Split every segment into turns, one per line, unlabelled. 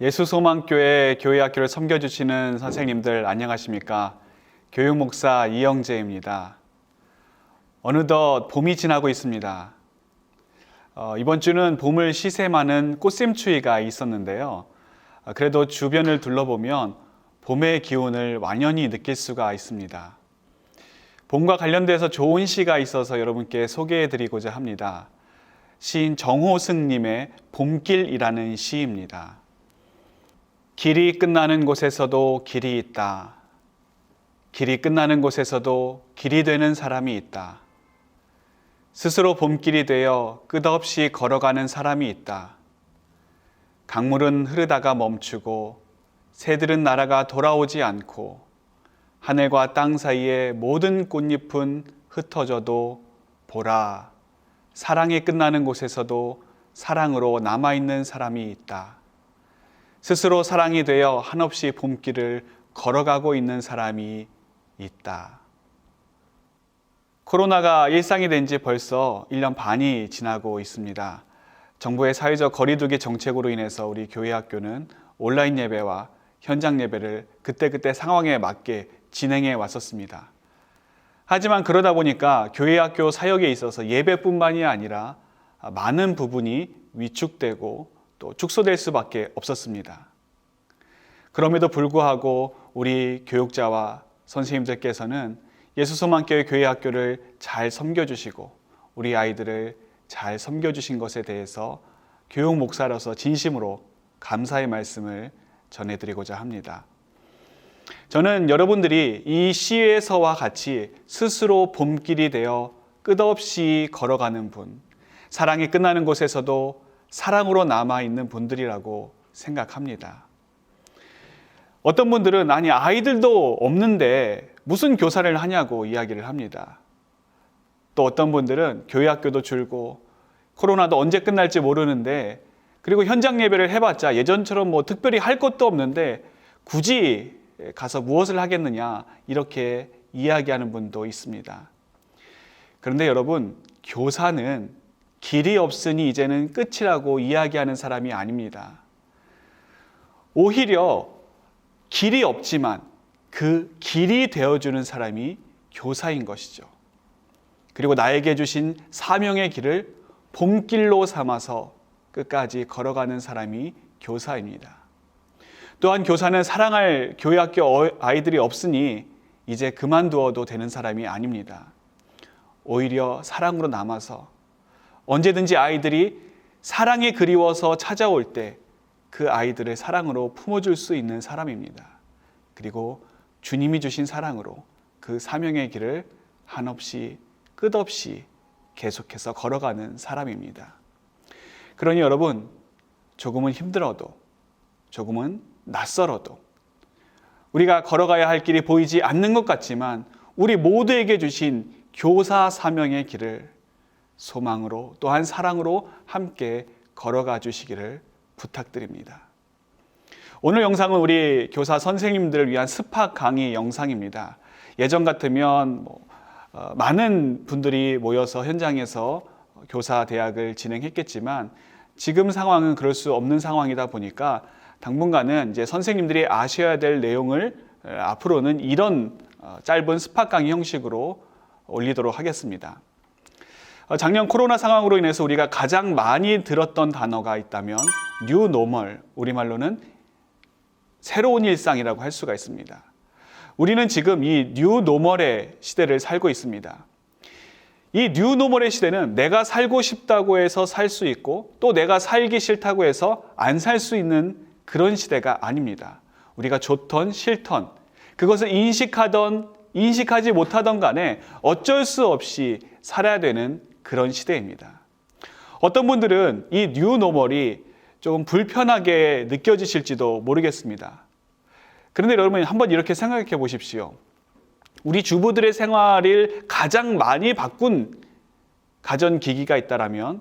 예수소망교회 교회학교를 섬겨주시는 선생님들 안녕하십니까? 교육목사 이영재입니다. 어느덧 봄이 지나고 있습니다. 이번 주는 봄을 시샘하는 꽃샘추위가 있었는데요. 그래도 주변을 둘러보면 봄의 기운을 완연히 느낄 수가 있습니다. 봄과 관련돼서 좋은 시가 있어서 여러분께 소개해드리고자 합니다. 시인 정호승님의 봄길이라는 시입니다. 길이 끝나는 곳에서도 길이 있다. 길이 끝나는 곳에서도 길이 되는 사람이 있다. 스스로 봄길이 되어 끝없이 걸어가는 사람이 있다. 강물은 흐르다가 멈추고 새들은 날아가 돌아오지 않고 하늘과 땅 사이에 모든 꽃잎은 흩어져도 보라, 사랑이 끝나는 곳에서도 사랑으로 남아있는 사람이 있다. 스스로 사랑이 되어 한없이 봄길을 걸어가고 있는 사람이 있다. 코로나가 일상이 된 지 벌써 1년 반이 지나고 있습니다. 정부의 사회적 거리두기 정책으로 인해서 우리 교회학교는 온라인 예배와 현장 예배를 그때그때 상황에 맞게 진행해 왔었습니다. 하지만 그러다 보니까 교회학교 사역에 있어서 예배뿐만이 아니라 많은 부분이 위축되고 또 축소될 수밖에 없었습니다. 그럼에도 불구하고 우리 교육자와 선생님들께서는 예수소망교회 교회학교를 잘 섬겨주시고 우리 아이들을 잘 섬겨주신 것에 대해서 교육 목사로서 진심으로 감사의 말씀을 전해드리고자 합니다. 저는 여러분들이 이 시에서와 같이 스스로 봄길이 되어 끝없이 걸어가는 분, 사랑이 끝나는 곳에서도 사랑으로 남아있는 분들이라고 생각합니다. 어떤 분들은 아니 아이들도 없는데 무슨 교사를 하냐고 이야기를 합니다. 또 어떤 분들은 교회학교도 줄고 코로나도 언제 끝날지 모르는데 그리고 현장 예배를 해봤자 예전처럼 뭐 특별히 할 것도 없는데 굳이 가서 무엇을 하겠느냐 이렇게 이야기하는 분도 있습니다. 그런데 여러분, 교사는 길이 없으니 이제는 끝이라고 이야기하는 사람이 아닙니다. 오히려 길이 없지만 그 길이 되어주는 사람이 교사인 것이죠. 그리고 나에게 주신 사명의 길을 봄길로 삼아서 끝까지 걸어가는 사람이 교사입니다. 또한 교사는 사랑할 교회학교 아이들이 없으니 이제 그만두어도 되는 사람이 아닙니다. 오히려 사랑으로 남아서 언제든지 아이들이 사랑이 그리워서 찾아올 때 그 아이들을 사랑으로 품어줄 수 있는 사람입니다. 그리고 주님이 주신 사랑으로 그 사명의 길을 한없이 끝없이 계속해서 걸어가는 사람입니다. 그러니 여러분, 조금은 힘들어도 조금은 낯설어도 우리가 걸어가야 할 길이 보이지 않는 것 같지만 우리 모두에게 주신 교사 사명의 길을 소망으로 또한 사랑으로 함께 걸어가 주시기를 부탁드립니다. 오늘 영상은 우리 교사 선생님들을 위한 스파 강의 영상입니다. 예전 같으면 많은 분들이 모여서 현장에서 교사 대학을 진행했겠지만 지금 상황은 그럴 수 없는 상황이다 보니까 당분간은 이제 선생님들이 아셔야 될 내용을 앞으로는 이런 짧은 스파 강의 형식으로 올리도록 하겠습니다. 작년 코로나 상황으로 인해서 우리가 가장 많이 들었던 단어가 있다면 뉴 노멀, 우리말로는 새로운 일상이라고 할 수가 있습니다. 우리는 지금 이 뉴 노멀의 시대를 살고 있습니다. 이 뉴 노멀의 시대는 내가 살고 싶다고 해서 살 수 있고 또 내가 살기 싫다고 해서 안 살 수 있는 그런 시대가 아닙니다. 우리가 좋던 싫던 그것을 인식하던 인식하지 못하던 간에 어쩔 수 없이 살아야 되는 그런 시대입니다. 어떤 분들은 이 뉴 노멀이 조금 불편하게 느껴지실지도 모르겠습니다. 그런데 여러분 한번 이렇게 생각해 보십시오. 우리 주부들의 생활을 가장 많이 바꾼 가전기기가 있다면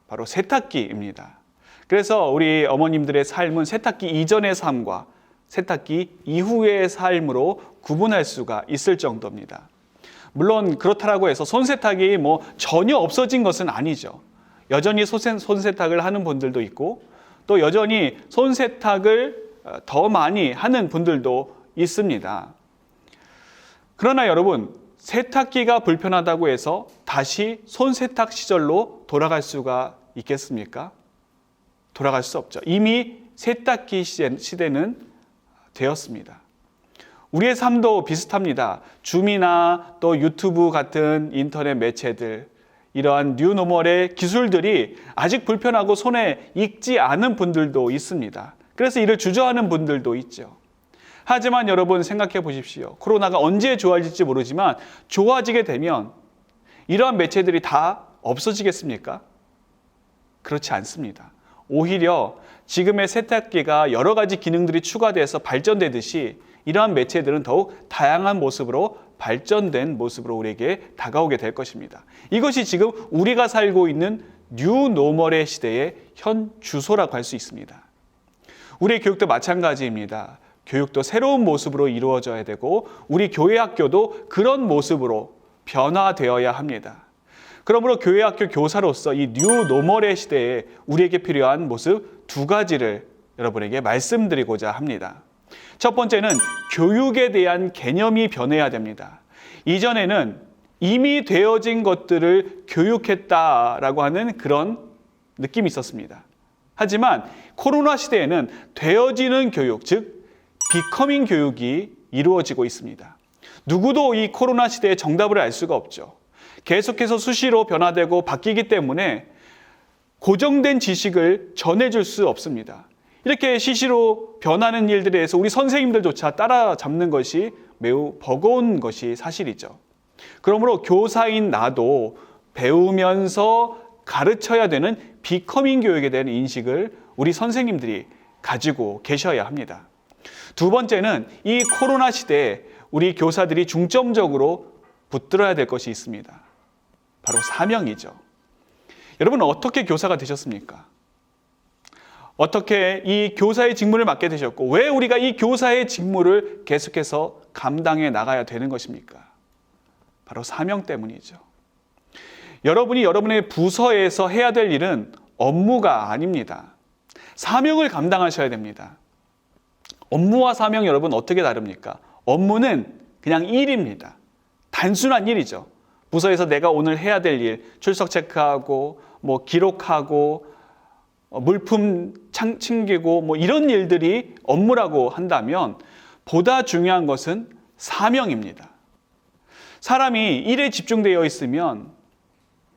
바로 세탁기입니다. 그래서 우리 어머님들의 삶은 세탁기 이전의 삶과 세탁기 이후의 삶으로 구분할 수가 있을 정도입니다. 물론 그렇다고 해서 손세탁이 전혀 없어진 것은 아니죠. 여전히 손세탁을 하는 분들도 있고 또 여전히 손 세탁을 더 많이 하는 분들도 있습니다. 그러나 여러분, 세탁기가 불편하다고 해서 다시 손 세탁 시절로 돌아갈 수가 있겠습니까? 돌아갈 수 없죠. 이미 세탁기 시대는 되었습니다. 우리의 삶도 비슷합니다. 줌이나 또 유튜브 같은 인터넷 매체들, 이러한 뉴노멀의 기술들이 아직 불편하고 손에 익지 않은 분들도 있습니다. 그래서 이를 주저하는 분들도 있죠. 하지만 여러분 생각해 보십시오. 코로나가 언제 좋아질지 모르지만 좋아지게 되면 이러한 매체들이 다 없어지겠습니까? 그렇지 않습니다. 오히려 지금의 세탁기가 여러 가지 기능들이 추가돼서 발전되듯이 이러한 매체들은 더욱 다양한 모습으로 발전된 모습으로 우리에게 다가오게 될 것입니다. 이것이 지금 우리가 살고 있는 뉴노멀의 시대의 현 주소라고 할 수 있습니다. 우리의 교육도 마찬가지입니다. 교육도 새로운 모습으로 이루어져야 되고 우리 교회 학교도 그런 모습으로 변화되어야 합니다. 그러므로 교회 학교 교사로서 이 뉴노멀의 시대에 우리에게 필요한 모습 두 가지를 여러분에게 말씀드리고자 합니다. 첫 번째는 교육에 대한 개념이 변해야 됩니다. 이전에는 이미 되어진 것들을 교육했다라고 하는 그런 느낌이 있었습니다. 하지만 코로나 시대에는 되어지는 교육, 즉 비커밍 교육이 이루어지고 있습니다. 누구도 이 코로나 시대의 정답을 알 수가 없죠. 계속해서 수시로 변화되고 바뀌기 때문에 고정된 지식을 전해줄 수 없습니다. 이렇게 시시로 변하는 일들에 대해서 우리 선생님들조차 따라잡는 것이 매우 버거운 것이 사실이죠. 그러므로 교사인 나도 배우면서 가르쳐야 되는 비커밍 교육에 대한 인식을 우리 선생님들이 가지고 계셔야 합니다. 두 번째는 이 코로나 시대에 우리 교사들이 중점적으로 붙들어야 될 것이 있습니다. 바로 사명이죠. 여러분 어떻게 교사가 되셨습니까? 어떻게 이 교사의 직무를 맡게 되셨고 왜 우리가 이 교사의 직무를 계속해서 감당해 나가야 되는 것입니까? 바로 사명 때문이죠. 여러분이 여러분의 부서에서 해야 될 일은 업무가 아닙니다. 사명을 감당하셔야 됩니다. 업무와 사명 여러분 어떻게 다릅니까? 업무는 그냥 일입니다. 단순한 일이죠. 부서에서 내가 오늘 해야 될 일, 출석 체크하고 기록하고 물품 챙기고 이런 일들이 업무라고 한다면 보다 중요한 것은 사명입니다. 사람이 일에 집중되어 있으면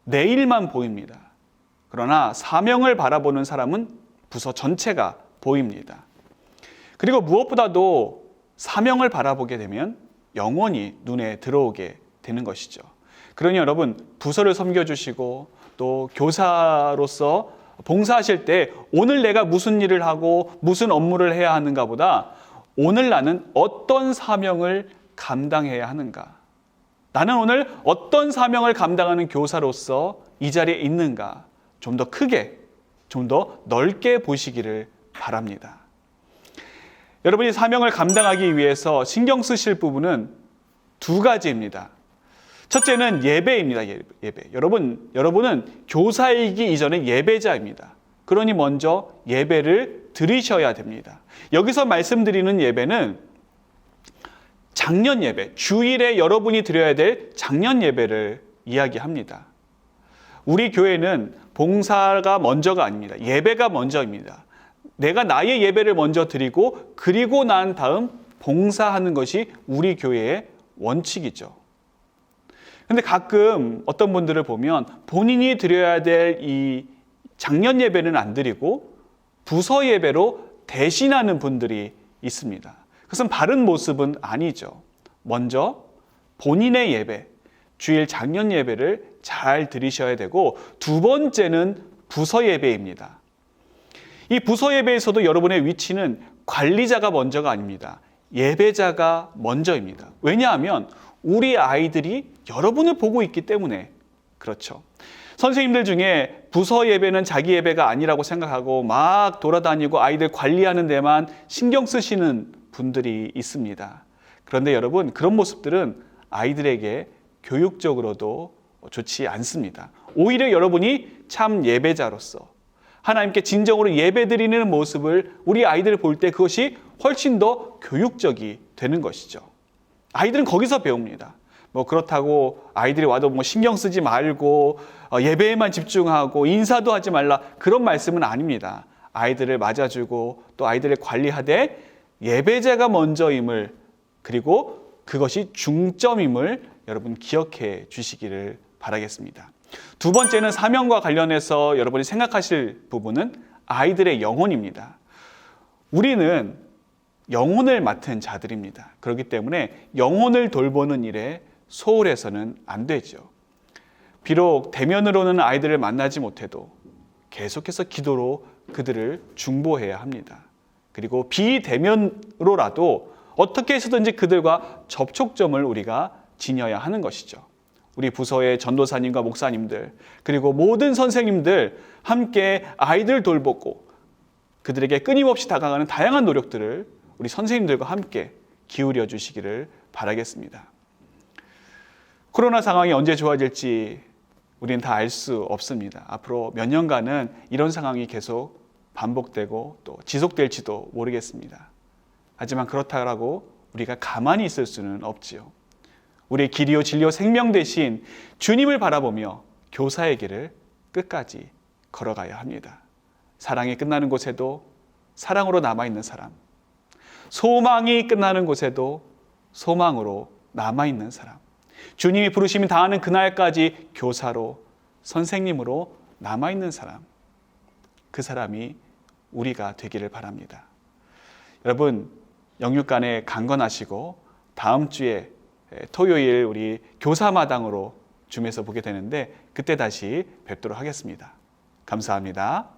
내 일만 보입니다. 그러나 사명을 바라보는 사람은 부서 전체가 보입니다. 그리고 무엇보다도 사명을 바라보게 되면 영원히 눈에 들어오게 되는 것이죠. 그러니 여러분 부서를 섬겨주시고 또 교사로서 봉사하실 때 오늘 내가 무슨 일을 하고 무슨 업무를 해야 하는가 보다 오늘 나는 어떤 사명을 감당해야 하는가, 나는 오늘 어떤 사명을 감당하는 교사로서 이 자리에 있는가 좀 더 크게, 좀 더 넓게 보시기를 바랍니다. 여러분이 사명을 감당하기 위해서 신경 쓰실 부분은 두 가지입니다. 첫째는 예배입니다. 예배. 여러분은 교사이기 이전에 예배자입니다. 그러니 먼저 예배를 드리셔야 됩니다. 여기서 말씀드리는 예배는 장년 예배, 주일에 여러분이 드려야 될 장년 예배를 이야기합니다. 우리 교회는 봉사가 먼저가 아닙니다. 예배가 먼저입니다. 내가 나의 예배를 먼저 드리고 그리고 난 다음 봉사하는 것이 우리 교회의 원칙이죠. 근데 가끔 어떤 분들을 보면 본인이 드려야 될 이 장년 예배는 안 드리고 부서 예배로 대신하는 분들이 있습니다. 그것은 바른 모습은 아니죠. 먼저 본인의 예배, 주일 장년 예배를 잘 드리셔야 되고 두 번째는 부서 예배입니다. 이 부서 예배에서도 여러분의 위치는 관리자가 먼저가 아닙니다. 예배자가 먼저입니다. 왜냐하면 우리 아이들이 여러분을 보고 있기 때문에 그렇죠. 선생님들 중에 부서 예배는 자기 예배가 아니라고 생각하고 막 돌아다니고 아이들 관리하는 데만 신경 쓰시는 분들이 있습니다. 그런데 여러분 그런 모습들은 아이들에게 교육적으로도 좋지 않습니다. 오히려 여러분이 참 예배자로서 하나님께 진정으로 예배드리는 모습을 우리 아이들을 볼 때 그것이 훨씬 더 교육적이 되는 것이죠. 아이들은 거기서 배웁니다. 그렇다고 아이들이 와도 신경 쓰지 말고 예배에만 집중하고 인사도 하지 말라, 그런 말씀은 아닙니다. 아이들을 맞아주고 또 아이들을 관리하되 예배자가 먼저임을, 그리고 그것이 중점임을 여러분 기억해 주시기를 바라겠습니다. 두 번째는 사명과 관련해서 여러분이 생각하실 부분은 아이들의 영혼입니다. 우리는 영혼을 맡은 자들입니다. 그렇기 때문에 영혼을 돌보는 일에 소홀해서는 안 되죠. 비록 대면으로는 아이들을 만나지 못해도 계속해서 기도로 그들을 중보해야 합니다. 그리고 비대면으로라도 어떻게 해서든지 그들과 접촉점을 우리가 지녀야 하는 것이죠. 우리 부서의 전도사님과 목사님들, 그리고 모든 선생님들 함께 아이들 돌보고 그들에게 끊임없이 다가가는 다양한 노력들을 우리 선생님들과 함께 기울여 주시기를 바라겠습니다. 코로나 상황이 언제 좋아질지 우리는 다 알 수 없습니다. 앞으로 몇 년간은 이런 상황이 계속 반복되고 또 지속될지도 모르겠습니다. 하지만 그렇다고 우리가 가만히 있을 수는 없지요. 우리의 길이요 진리요 생명 되신 주님을 바라보며 교사의 길을 끝까지 걸어가야 합니다. 사랑이 끝나는 곳에도 사랑으로 남아있는 사람, 소망이 끝나는 곳에도 소망으로 남아있는 사람, 주님이 부르심이 다하는 그날까지 교사로, 선생님으로 남아있는 사람, 그 사람이 우리가 되기를 바랍니다. 여러분, 영육간에 강건하시고 다음 주에 토요일 우리 교사마당으로 줌에서 보게 되는데 그때 다시 뵙도록 하겠습니다. 감사합니다.